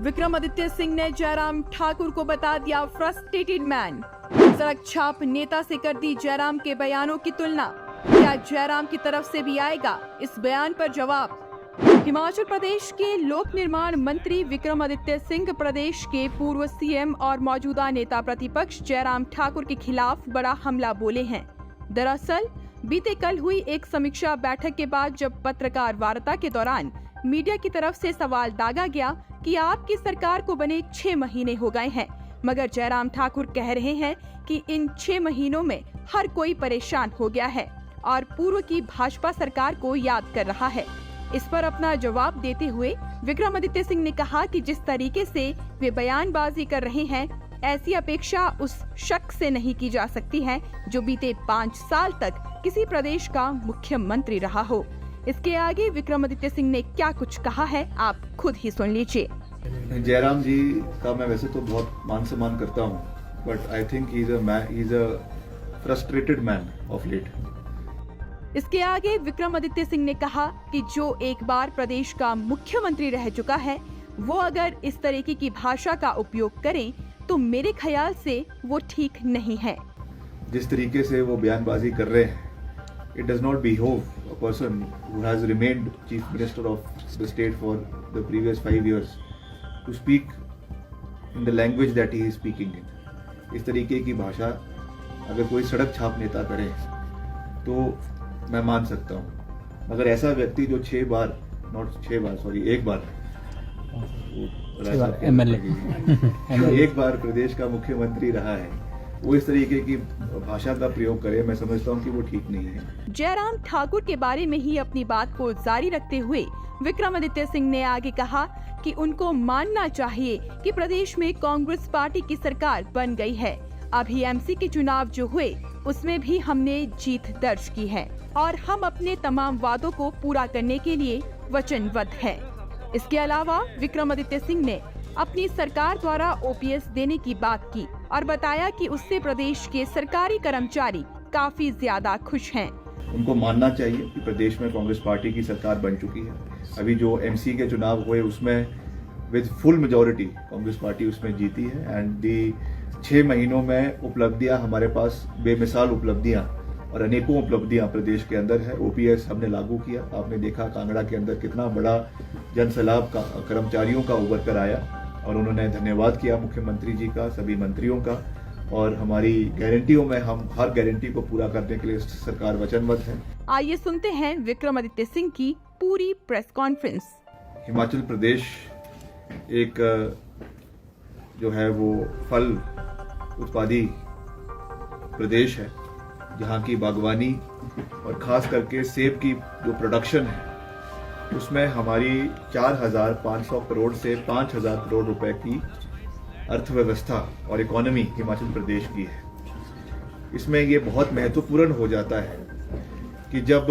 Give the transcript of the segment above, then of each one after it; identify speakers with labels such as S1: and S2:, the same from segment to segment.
S1: विक्रमादित्य सिंह ने जयराम ठाकुर को बता दिया फ्रस्ट्रेटेड मैन। सड़क छाप नेता से कर दी जयराम के बयानों की तुलना। क्या जयराम की तरफ से भी आएगा इस बयान पर जवाब? हिमाचल प्रदेश के लोक निर्माण मंत्री विक्रमादित्य सिंह प्रदेश के पूर्व सीएम और मौजूदा नेता प्रतिपक्ष जयराम ठाकुर के खिलाफ बड़ा हमला बोले हैं। दरअसल बीते कल हुई एक समीक्षा बैठक के बाद जब पत्रकार वार्ता के दौरान मीडिया की तरफ से सवाल दागा गया कि आपकी सरकार को बने 6 महीने हो गए हैं, मगर जयराम ठाकुर कह रहे हैं कि इन 6 महीनों में हर कोई परेशान हो गया है और पूर्व की भाजपा सरकार को याद कर रहा है। इस पर अपना जवाब देते हुए विक्रमादित्य सिंह ने कहा कि जिस तरीके से वे बयानबाजी कर रहे हैं, ऐसी अपेक्षा उस शख्स से नहीं की जा सकती है जो बीते 5 साल तक किसी प्रदेश का मुख्यमंत्री रहा हो। इसके आगे विक्रमादित्य सिंह ने क्या कुछ कहा है, आप खुद ही सुन लीजिए।
S2: जयराम जी का मैं वैसे तो बहुत मान सम्मान करता हूँ, but I think he is a frustrated man of late.
S1: इसके आगे विक्रमादित्य सिंह ने कहा कि जो एक बार प्रदेश का मुख्यमंत्री रह चुका है, वो अगर इस तरीके की भाषा का उपयोग करें तो मेरे ख्याल से वो ठीक नहीं है।
S2: जिस तरीके से वो बयानबाजी कर रहे हैं, it does not behove a person who has remained chief minister of the state for the previous 5 years to speak in the language that he is speaking in। इस तरीके की भाषा अगर कोई सड़क छाप नेता करे तो मैं मान सकता हूँ, मगर ऐसा व्यक्ति जो 1 बार प्रदेश का मुख्यमंत्री रहा है, वो इस तरीके की भाषा का प्रयोग करे, मैं समझता हूँ कि वो ठीक नहीं है।
S1: जयराम ठाकुर के बारे में ही अपनी बात को जारी रखते हुए विक्रमादित्य सिंह ने आगे कहा कि उनको मानना चाहिए कि प्रदेश में कांग्रेस पार्टी की सरकार बन गई है। अभी एमसी के चुनाव जो हुए उसमें भी हमने जीत दर्ज की है और हम अपने तमाम वादों को पूरा करने के लिए वचनबद्ध हैं। इसके अलावा विक्रमादित्य सिंह ने अपनी सरकार द्वारा ओपीएस देने की बात की और बताया कि उससे प्रदेश के सरकारी कर्मचारी काफी ज्यादा खुश हैं।
S2: उनको मानना चाहिए कि प्रदेश में कांग्रेस पार्टी की सरकार बन चुकी है। अभी जो एमसी के चुनाव हुए उसमें with full majority Congress party उसमें जीती है एंड दी 6 महीनों में उपलब्धियां हमारे पास बेमिसाल उपलब्धियां और अनेकों उपलब्धियां प्रदेश के अंदर है। ओपीएस हमने लागू किया, आपने देखा कांगड़ा के अंदर कितना बड़ा जन सैलाब का कर्मचारियों का उभर कर आया और उन्होंने धन्यवाद किया मुख्यमंत्री जी का, सभी मंत्रियों का। और हमारी गारंटियों में हम हर गारंटी को पूरा करने के लिए सरकार वचनबद्ध है।
S1: आइए सुनते हैं विक्रमादित्य सिंह की पूरी प्रेस कॉन्फ्रेंस।
S2: हिमाचल प्रदेश एक जो है वो फल उत्पादी प्रदेश है, जहाँ की बागवानी और खास करके सेब की जो प्रोडक्शन है उसमें हमारी 4,500 करोड़ से 5,000 करोड़ रुपए की अर्थव्यवस्था और इकोनॉमी हिमाचल प्रदेश की है। इसमें ये बहुत महत्वपूर्ण हो जाता है कि जब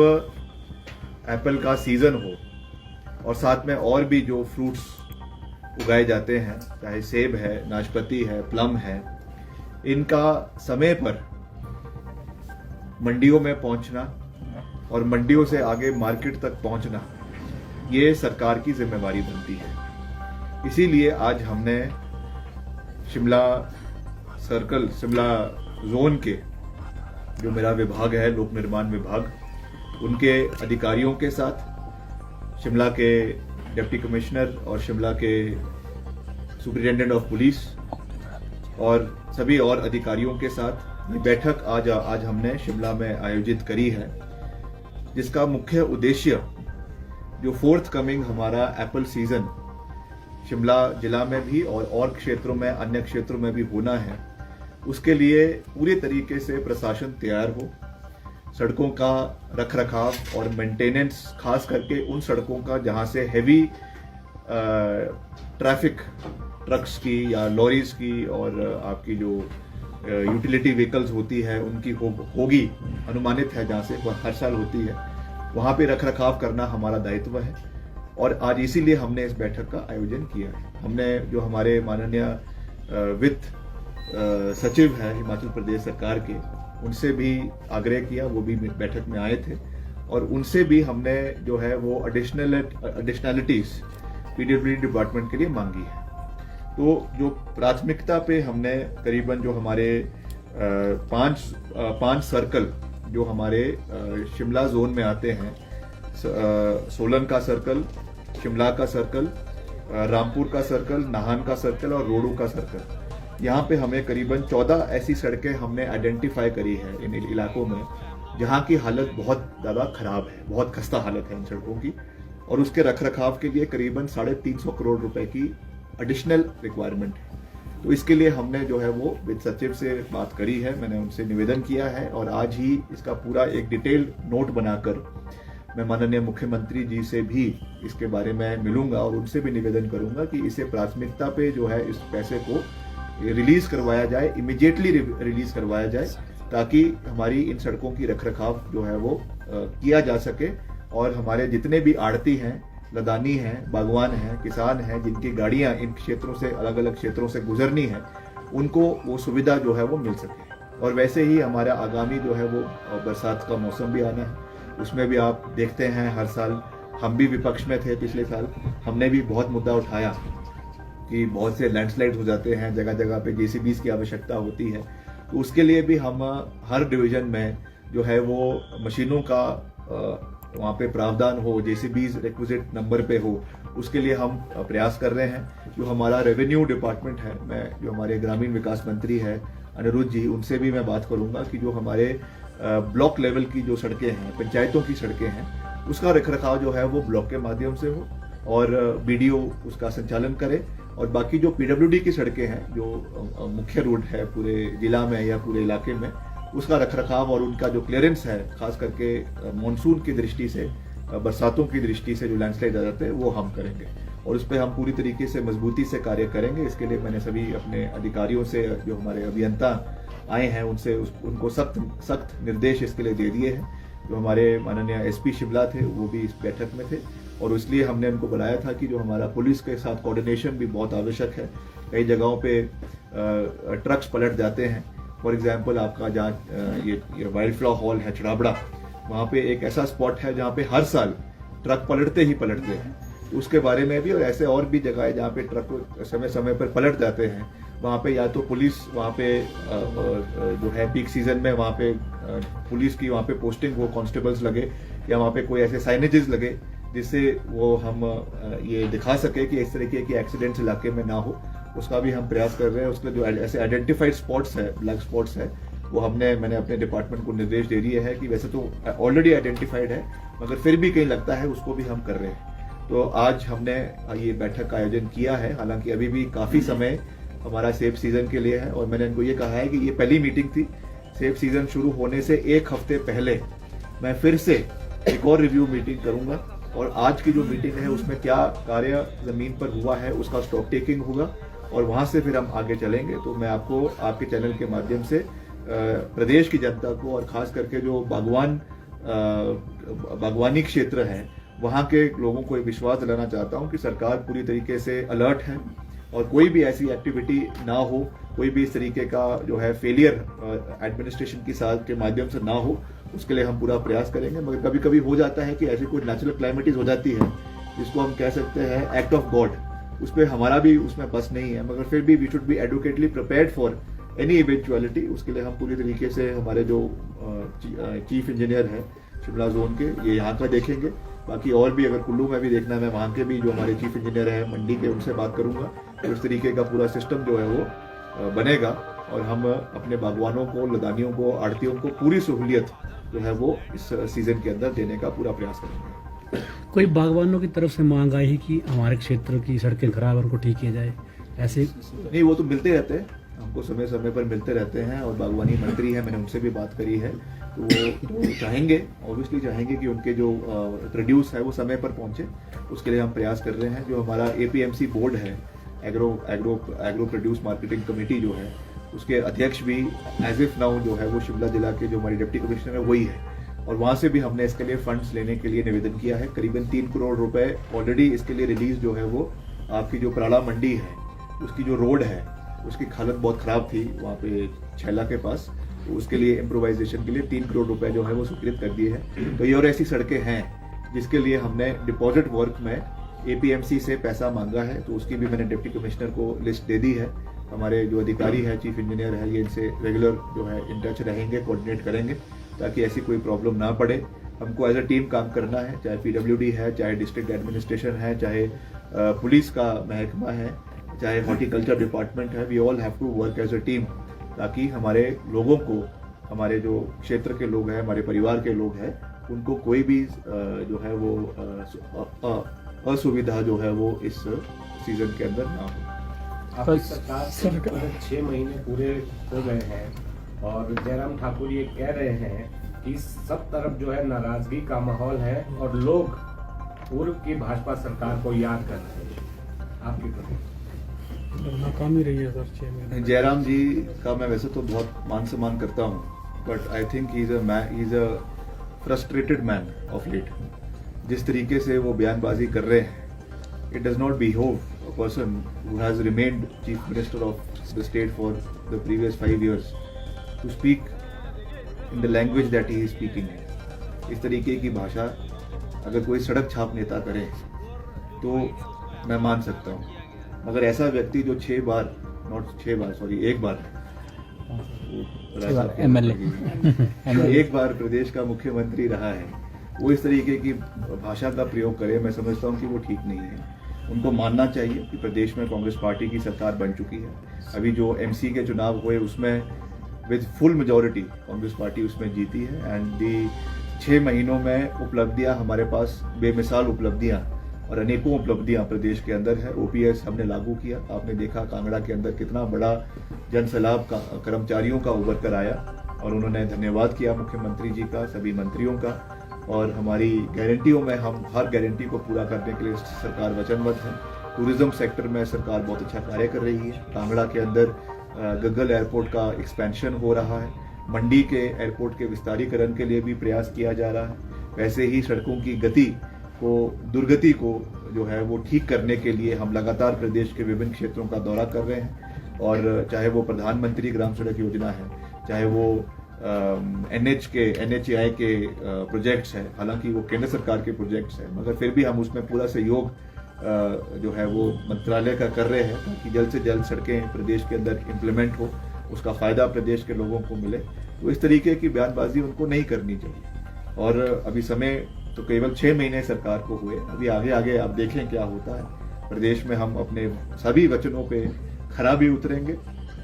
S2: एप्पल का सीजन हो और साथ में और भी जो फ्रूट्स उगाए जाते हैं, चाहे सेब है, नाशपाती है, प्लम है, इनका समय पर मंडियों में पहुंचना और मंडियों से आगे मार्केट तक पहुंचना, ये सरकार की जिम्मेवारी बनती है। इसीलिए आज हमने शिमला सर्कल, शिमला जोन के जो मेरा विभाग है, लोक निर्माण विभाग, उनके अधिकारियों के साथ, शिमला के डिप्टी कमिश्नर और शिमला के सुपरिटेंडेंट ऑफ पुलिस और सभी और अधिकारियों के साथ ये बैठक आज हमने शिमला में आयोजित करी है, जिसका मुख्य उद्देश्य जो फोर्थ कमिंग हमारा एप्पल सीजन शिमला जिला में भी और क्षेत्रों में, अन्य क्षेत्रों में भी होना है, उसके लिए पूरे तरीके से प्रशासन तैयार हो। सड़कों का रखरखाव और मेंटेनेंस, खास करके उन सड़कों का जहां से हैवी ट्रैफिक ट्रक्स की या लॉरीज की और आपकी जो यूटिलिटी व्हीकल्स होती है उनकी होगी, अनुमानित है जहां से हर साल होती है, वहां पे रखरखाव करना हमारा दायित्व है। और आज इसीलिए हमने इस बैठक का आयोजन किया है। हमने जो हमारे माननीय वित्त सचिव हैं हिमाचल प्रदेश सरकार के, उनसे भी आग्रह किया, वो भी बैठक में आए थे और उनसे भी हमने जो है वो एडिशनलिटीज पीडब्ल्यूडी डिपार्टमेंट के लिए मांगी है। तो जो प्राथमिकता पे हमने करीबन जो हमारे पांच सर्कल जो हमारे शिमला जोन में आते हैं, सोलन का सर्कल, शिमला का सर्कल, रामपुर का सर्कल, नाहन का सर्कल और रोडू का सर्कल, यहाँ पे हमें करीबन 14 ऐसी सड़कें हमने आइडेंटिफाई करी है इन इलाकों में जहाँ की हालत बहुत ज़्यादा खराब है, बहुत खस्ता हालत है इन सड़कों की, और उसके रखरखाव के लिए करीबन 350 करोड़ रुपए की एडिशनल रिक्वायरमेंट है। तो इसके लिए हमने जो है वो वित्त सचिव से बात करी है, मैंने उनसे निवेदन किया है और आज ही इसका पूरा एक डिटेल नोट बनाकर मैं माननीय मुख्यमंत्री जी से भी इसके बारे में मिलूंगा और उनसे भी निवेदन करूंगा कि इसे प्राथमिकता पे जो है इस पैसे को रिलीज करवाया जाए, इमीडिएटली रिलीज करवाया जाए, ताकि हमारी इन सड़कों की रखरखाव जो है वो किया जा सके और हमारे जितने भी आड़ती हैं, लदानी हैं, बागवान हैं, किसान हैं, जिनकी गाड़ियां इन क्षेत्रों से अलग अलग क्षेत्रों से गुजरनी है, उनको वो सुविधा जो है वो मिल सके। और वैसे ही हमारा आगामी जो है वो बरसात का मौसम भी आना है, उसमें भी आप देखते हैं हर साल हम भी विपक्ष में थे, पिछले साल हमने भी बहुत मुद्दा उठाया कि बहुत से लैंडस्लाइड हो जाते हैं, जगह जगह पे जेसीबीज की आवश्यकता होती है। तो उसके लिए भी हम हर डिवीजन में जो है वो मशीनों का वहाँ पे प्रावधान हो, जेसीबीज रिक्विजिट नंबर पे हो, उसके लिए हम प्रयास कर रहे हैं। जो हमारा रेवेन्यू डिपार्टमेंट है, मैं जो हमारे ग्रामीण विकास मंत्री है अनिरुद्ध जी, उनसे भी मैं बात करूंगा कि जो हमारे ब्लॉक लेवल की जो सड़कें हैं, पंचायतों की सड़कें हैं, उसका रखरखाव जो है वो ब्लॉक के माध्यम से हो और बीडीओ उसका संचालन करे, और बाकी जो पीडब्ल्यूडी की सड़कें हैं, जो मुख्य रोड है पूरे जिला में या पूरे इलाके में, उसका रखरखाव और उनका जो क्लियरेंस है, खास करके मॉनसून की दृष्टि से, बरसातों की दृष्टि से जो लैंडस्लाइड आ जाते हैं, वो हम करेंगे और उस पर हम पूरी तरीके से मजबूती से कार्य करेंगे। इसके लिए मैंने सभी अपने अधिकारियों से, जो हमारे अभियंता आए हैं, उनसे उनको सख्त निर्देश इसके लिए दे दिए हैं। जो हमारे माननीय एसपी शिमला थे, वो भी इस बैठक में थे और इसलिए हमने उनको बुलाया था कि जो हमारा पुलिस के साथ कोऑर्डिनेशन भी बहुत आवश्यक है। कई जगहों पे ट्रक्स पलट जाते हैं, फॉर एग्जांपल आपका जहाँ ये वाइल्ड फ्लावर हॉल है छड़ाबड़ा, वहाँ पे एक ऐसा स्पॉट है जहाँ पे हर साल ट्रक पलटते हैं, तो उसके बारे में भी, और ऐसे और भी जगह है जहाँ पे ट्रक समय समय पर पलट जाते हैं, वहाँ पे या तो पुलिस वहाँ पे जो है पीक सीजन में वहाँ पे पुलिस की वहाँ पे पोस्टिंग हो, कांस्टेबल्स लगे, या वहाँ पे कोई ऐसे साइनेजेस लगे जिससे वो हम ये दिखा सके कि इस तरीके के एक्सीडेंट्स इलाके में ना हो। उसका भी हम प्रयास कर रहे हैं। उसके जो ऐसे आइडेंटिफाइड स्पॉट्स है, ब्लैक स्पॉट्स है, वो मैंने अपने डिपार्टमेंट को निर्देश दे दिए है कि वैसे तो ऑलरेडी आइडेंटिफाइड है, मगर फिर भी कहीं लगता है, उसको भी हम कर रहे हैं। तो आज हमने ये बैठक का आयोजन किया है, हालांकि अभी भी काफी समय हमारा सेब सीजन के लिए है और मैंने इनको ये कहा है कि ये पहली मीटिंग थी। सेब सीजन शुरू होने से एक हफ्ते पहले मैं फिर से एक और रिव्यू मीटिंग करूंगा और आज की जो मीटिंग है उसमें क्या कार्य जमीन पर हुआ है उसका स्टॉक टेकिंग होगा और वहां से फिर हम आगे चलेंगे। तो मैं आपको आपके चैनल के माध्यम से प्रदेश की जनता को और खास करके जो बागवानी क्षेत्र है वहां के लोगों को विश्वास दिलाना चाहता हूं कि सरकार पूरी तरीके से अलर्ट है और कोई भी ऐसी एक्टिविटी ना हो, कोई भी इस तरीके का जो है फेलियर एडमिनिस्ट्रेशन की साथ के माध्यम से ना हो, उसके लिए हम पूरा प्रयास करेंगे। मगर कभी कभी हो जाता है कि ऐसी कोई नेचुरल क्लाइमेटीज हो जाती है जिसको हम कह सकते हैं एक्ट ऑफ गॉड, उस पर हमारा भी उसमें बस नहीं है, मगर फिर भी we should be adequately prepared for any eventuality. उसके लिए हम पूरी तरीके से हमारे जो चीफ इंजीनियर है शिमला जोन के, ये यहाँ का देखेंगे, बाकी और भी अगर कुल्लू में भी देखना है, मैं वहाँ के भी जो हमारे चीफ इंजीनियर है मंडी के, उनसे बात करूंगा। तो इस तरीके का पूरा सिस्टम जो है वो बनेगा और हम अपने बागवानों को, लदानियों को, आड़तियों को पूरी सहूलियत जो है वो इस सीजन के अंदर देने का पूरा प्रयास करेंगे।
S3: कोई बागवानों की तरफ से मांग आई है कि हमारे क्षेत्र की सड़कें खराब है, उनको ठीक किया जाए? ऐसे
S2: नहीं, वो तो मिलते रहते हैं, हमको समय समय पर मिलते रहते हैं और बागवानी मंत्री है, मैंने उनसे भी बात करी है, तो वो चाहेंगे, ऑब्वियसली चाहेंगे कि उनके जो प्रोड्यूस है वो समय पर पहुंचे। उसके लिए हम प्रयास कर रहे हैं। जो हमारा एपीएमसी बोर्ड है, एग्रो प्रोड्यूस मार्केटिंग कमेटी जो है, उसके अध्यक्ष भी एज इफ नाउ जो है वो शिमला जिला के जो हमारी डिप्टी कमिश्नर है वही है, और वहाँ से भी हमने इसके लिए फंड्स लेने के लिए निवेदन किया है। करीबन 3 करोड़ रुपए ऑलरेडी इसके लिए रिलीज जो है वो आपकी जो प्राड़ा मंडी है उसकी जो रोड है उसकी हालत बहुत खराब थी वहाँ पे छैला के पास, तो उसके लिए इम्प्रोवाइजेशन के लिए 3 करोड़ रुपए जो है वो स्वीकृत कर दिए हैं। तो ये और ऐसी सड़कें हैं जिसके लिए हमने डिपॉजिट वर्क में APMC से पैसा मांगा है, तो उसकी भी मैंने डिप्टी कमिश्नर को लिस्ट दे दी है। हमारे जो अधिकारी है, चीफ इंजीनियर है, ये इनसे रेगुलर जो है इन टच रहेंगे, कोऑर्डिनेट करेंगे ताकि ऐसी कोई प्रॉब्लम ना पड़े। हमको एज अ टीम काम करना है, चाहे PWD है, चाहे डिस्ट्रिक्ट एडमिनिस्ट्रेशन है, चाहे पुलिस का महकमा है, चाहे हॉर्टिकल्चर डिपार्टमेंट है। We all have to work as a team ताकि हमारे लोगों को, हमारे जो क्षेत्र के लोग हैं, हमारे परिवार के लोग हैं, उनको कोई भी जो है वो असुविधा जो है वो इस सीजन के अंदर ना हो।
S4: आपकी सरकार के 6 महीने पूरे हो गए हैं और जयराम ठाकुर ये कह रहे हैं कि सब तरफ जो है नाराजगी का माहौल है और लोग पूर्व की भाजपा सरकार को याद कर रहे हैं। आपकी प्रतिक्रिया?
S3: नाकामी रही है सर 6 महीने।
S2: जयराम जी का मैं वैसे तो बहुत मान सम्मान करता हूँ, but I think he is a frustrated man of late. जिस तरीके से वो बयानबाजी कर रहे हैं, it does not behove a person who has remained chief minister of the state for the previous 5 years to speak in the language that he is speaking in। इस तरीके की भाषा अगर कोई सड़क छाप नेता करे तो मैं मान सकता हूँ, मगर ऐसा व्यक्ति जो 6 बार, एक बार MLA एक बार प्रदेश का मुख्यमंत्री रहा है, वो इस तरीके की भाषा का प्रयोग करे, मैं समझता हूँ कि वो ठीक नहीं है। उनको मानना चाहिए कि प्रदेश में कांग्रेस पार्टी की सरकार बन चुकी है। अभी जो MC के चुनाव हुए उसमें with full majority Congress party उसमें जीती है। एंड दी 6 महीनों में उपलब्धियां हमारे पास बेमिसाल उपलब्धियां और अनेकों उपलब्धियां प्रदेश के अंदर है। OPS हमने लागू किया, आपने देखा कांगड़ा के अंदर कितना बड़ा जन सैलाब का कर्मचारियों का उभर कर आया और उन्होंने धन्यवाद किया मुख्यमंत्री जी का, सभी मंत्रियों का। और हमारी गारंटियों में हम हर गारंटी को पूरा करने के लिए सरकार वचनबद्ध है। टूरिज्म सेक्टर में सरकार बहुत अच्छा कार्य कर रही है। कांगड़ा के अंदर गग्गल एयरपोर्ट का एक्सपेंशन हो रहा है, मंडी के एयरपोर्ट के विस्तारीकरण के लिए भी प्रयास किया जा रहा है। वैसे ही सड़कों की दुर्गति को जो है वो ठीक करने के लिए हम लगातार प्रदेश के विभिन्न क्षेत्रों का दौरा कर रहे हैं। और चाहे वो प्रधानमंत्री ग्राम सड़क योजना है, चाहे वो NHAI के प्रोजेक्ट्स हैं, हालांकि वो केंद्र सरकार के प्रोजेक्ट्स हैं, मगर फिर भी हम उसमें पूरा सहयोग जो है वो मंत्रालय का कर रहे हैं ताकि जल्द से जल्द सड़कें प्रदेश के अंदर इम्प्लीमेंट हो, उसका फ़ायदा प्रदेश के लोगों को मिले। तो इस तरीके की बयानबाजी उनको नहीं करनी चाहिए। और अभी समय तो केवल 6 महीने सरकार को हुए, अभी आगे आप देखें क्या होता है। प्रदेश में हम अपने सभी वचनों पे खरा भी उतरेंगे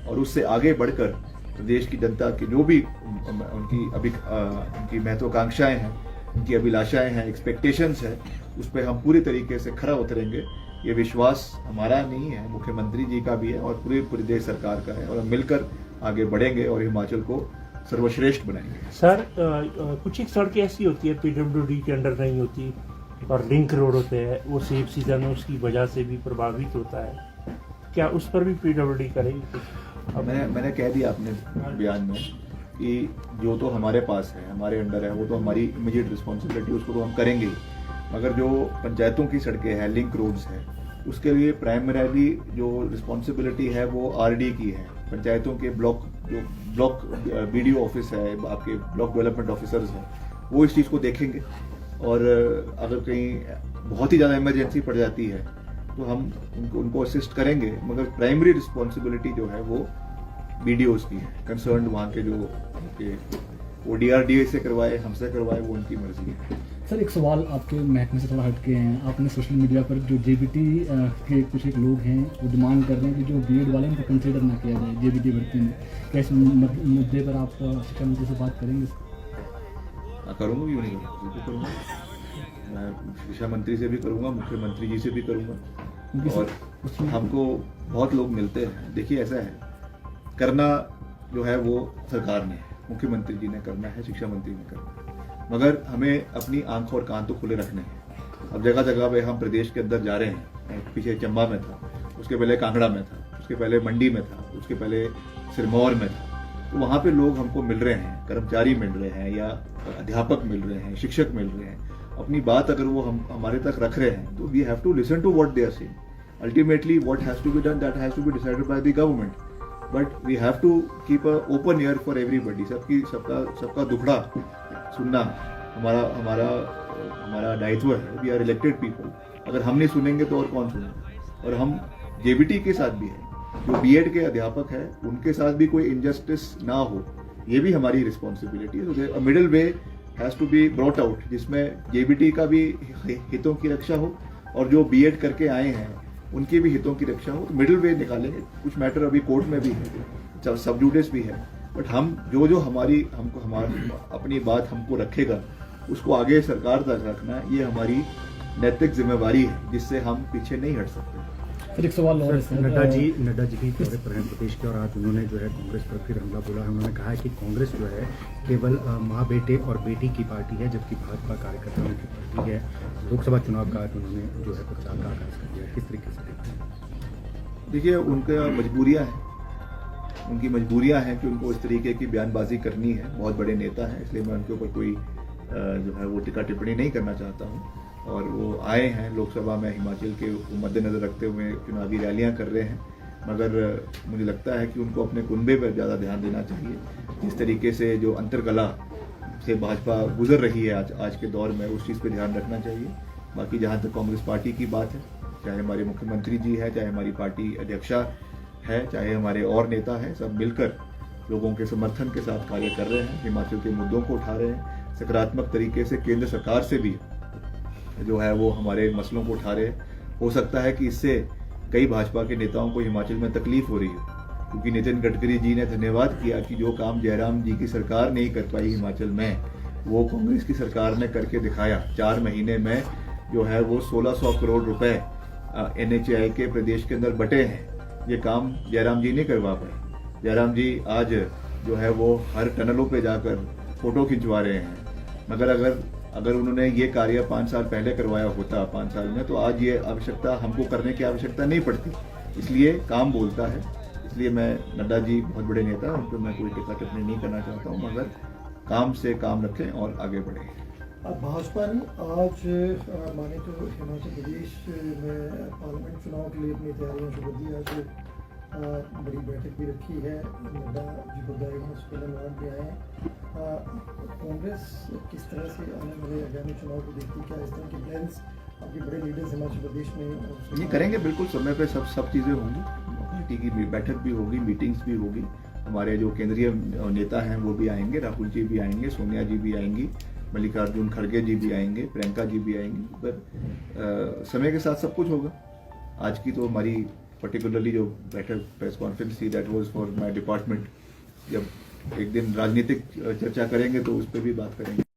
S2: और उससे आगे बढ़कर प्रदेश की जनता की जो भी उनकी महत्वाकांक्षाएं हैं, उनकी अभिलाषाएं हैं, एक्सपेक्टेशंस है, उस पर हम पूरी तरीके से खरा उतरेंगे। ये विश्वास हमारा नहीं है, मुख्यमंत्री जी का भी है और पूरी प्रदेश सरकार का है, और हम मिलकर आगे बढ़ेंगे और हिमाचल को सर्वश्रेष्ठ बनाएंगे।
S5: सर कुछ एक सड़कें ऐसी होती है PWD के अंडर नहीं होती और लिंक रोड होते हैं, वो सेफ सीजन में उसकी वजह से भी प्रभावित होता है, क्या उस पर भी PWD करेगी?
S2: मैंने कह दिया अपने बयान में कि जो तो हमारे पास है, हमारे अंडर है, वो तो हमारी इमीडिएट रिस्पॉन्सिबिलिटी, उसको तो हम करेंगे ही। मगर जो पंचायतों की सड़कें हैं, लिंक रोड्स हैं, उसके लिए प्राइमरीली जो रिस्पॉन्सिबिलिटी है वो RD की है। पंचायतों के ब्लॉक BDO ऑफिस है, आपके ब्लॉक डेवलपमेंट ऑफिसर्स हैं, वो इस चीज़ को देखेंगे। और अगर कहीं बहुत ही ज़्यादा इमरजेंसी पड़ जाती है तो हम उनको असिस्ट करेंगे, मगर प्राइमरी रिस्पॉन्सिबिलिटी जो है वो BDOs की है। कंसर्न वहाँ के जो वो DRDA से करवाए, हमसे करवाए, वो उनकी मर्जी है।
S6: सर एक सवाल आपके महकमे से थोड़ा हटके हैं, आपने सोशल मीडिया पर जो JBT के कुछ एक लोग हैं वो डिमांड कर रहे हैं कि जो BED वाले उनको कंसिडर ना किया जाए JBT भर्ती में, क्या इस मुद्दे पर आप शिक्षा मंत्री से बात करेंगे?
S2: करूँगा, क्यों नहीं करूँगा, मैं शिक्षा मंत्री से भी करूँगा, मुख्यमंत्री जी से भी करूँगा। और हमको बहुत लोग मिलते हैं। देखिए ऐसा है, करना जो है वो सरकार ने, मुख्यमंत्री जी ने करना है, शिक्षा मंत्री ने करना है, मगर हमें अपनी आंख और कान तो खुले रखने हैं। अब जगह जगह पे हम प्रदेश के अंदर जा रहे हैं, पीछे चंबा में था, उसके पहले कांगड़ा में था, उसके पहले मंडी में था, उसके पहले सिरमौर में था। तो वहाँ पे लोग हमको मिल रहे हैं, कर्मचारी मिल रहे हैं या अध्यापक मिल रहे हैं, शिक्षक मिल रहे हैं। अपनी बात अगर वो हम हमारे तक रख रहे हैं तो we have to listen to what they are saying. Ultimately what has to be done, that has to be decided by the government, but we have to keep a open ear for everybody. सबका दुखड़ा सुनना हमारा दायित्व है। We are elected people, अगर हम नहीं सुनेंगे तो और कौन सुनेगा। और हम जेबीटी के साथ भी है, जो बीएड के अध्यापक है उनके साथ भी कोई इनजस्टिस ना हो, ये भी हमारी रिस्पॉन्सिबिलिटी है। तो middle way has to be brought out, जिसमें जेबीटी का भी हितों की रक्षा हो और जो बीएड करके आए हैं उनके भी हितों की रक्षा हो। तो मिडिल वे निकालेंगे। कुछ मैटर अभी कोर्ट में भी है, सब जुडिस भी है, बट हम जो हमारी अपनी बात हमको रखेगा उसको आगे सरकार तक रखना है, ये हमारी नैतिक जिम्मेवारी है, जिससे हम पीछे नहीं हट सकते।
S6: फिर एक सवाल और है
S7: सर,
S6: सर।
S7: नड्डा जी भी दौरे पर हैं प्रदेश के, और आज उन्होंने जो है कांग्रेस पर फिर हमला बोला है। उन्होंने कहा है कि कांग्रेस जो है केवल माँ बेटे और बेटी की पार्टी है, जबकि भाजपा कार्यकर्ताओं की पार्टी है। लोकसभा चुनाव का आज उन्होंने जो है प्रचार का आगाज कर दिया। किस तरीके से देखते हैं?
S2: देखिए, उनका मजबूरियां हैं, उनकी मजबूरियां हैं कि उनको इस तरीके की बयानबाजी करनी है। बहुत बड़े नेता हैं, इसलिए मैं उनके ऊपर कोई जो है वो टीका टिप्पणी नहीं करना चाहता हूँ। और वो आए हैं लोकसभा में, हिमाचल के मद्देनजर रखते हुए चुनावी रैलियां कर रहे हैं, मगर मुझे लगता है कि उनको अपने कुनबे पर ज़्यादा ध्यान देना चाहिए। जिस तरीके से जो अंतरकला से भाजपा गुजर रही है आज के दौर में, उस चीज़ पर ध्यान रखना चाहिए। बाकी जहाँ तक कांग्रेस पार्टी की बात है, चाहे हमारे मुख्यमंत्री जी है, चाहे हमारी पार्टी अध्यक्षा है, चाहे हमारे और नेता हैं, सब मिलकर लोगों के समर्थन के साथ कार्य कर रहे हैं, हिमाचल के मुद्दों को उठा रहे हैं। सकारात्मक तरीके से केंद्र सरकार से भी जो है वो हमारे मसलों को उठा रहे हैं। हो सकता है कि इससे कई भाजपा के नेताओं को हिमाचल में तकलीफ हो रही है, क्योंकि नितिन गडकरी जी ने धन्यवाद किया कि जो काम जयराम जी की सरकार नहीं कर पाई हिमाचल में, वो कांग्रेस की सरकार ने करके दिखाया। 4 महीने में जो है वो 1600 करोड़ रुपए NHAI के प्रदेश के अंदर बटे हैं। ये काम जयराम जी नहीं करवा पाए। जयराम जी आज जो है वो हर टनलों पे जाकर फोटो खिंचवा रहे हैं, मगर अगर उन्होंने ये कार्य 5 साल पहले करवाया होता 5 साल में, तो आज ये आवश्यकता हमको करने की आवश्यकता नहीं पड़ती। इसलिए काम बोलता है। इसलिए मैं नड्डा जी बहुत बड़े नेता हैं, उन पर मैं कोई टीका टिप्पणी नहीं करना चाहता हूँ, मगर काम से काम रखें और आगे बढ़ें।
S8: भाजपा ने आज माने तो हिमाचल प्रदेश में पार्लियामेंट चुनाव के लिए अपनी तैयारियां शुरू कर दी। आज बड़ी बैठक भी रखी है, नड्डा जी गुरुद्वारा में उसके लिए भी आए हैं। कांग्रेस किस तरह से आने वाले आगामी चुनाव को देखती है? क्या इस तरह के प्लान्स आपके बड़े लीडर्स हिमाचल प्रदेश में
S2: ये करेंगे? बिल्कुल समय पे सब चीज़ें होंगी। पार्टी की बैठक भी होगी, मीटिंग्स भी होगी। हमारे जो केंद्रीय नेता हैं वो भी आएंगे, राहुल जी भी आएंगे, सोनिया जी भी आएंगी, मल्लिकार्जुन खड़गे जी भी आएंगे, प्रियंका जी भी आएंगी। पर समय के साथ सब कुछ होगा। आज की तो हमारी पर्टिकुलरली जो बैठक प्रेस कॉन्फ्रेंस थी, that was for my department. जब एक दिन राजनीतिक चर्चा करेंगे तो उस पर भी बात करेंगे।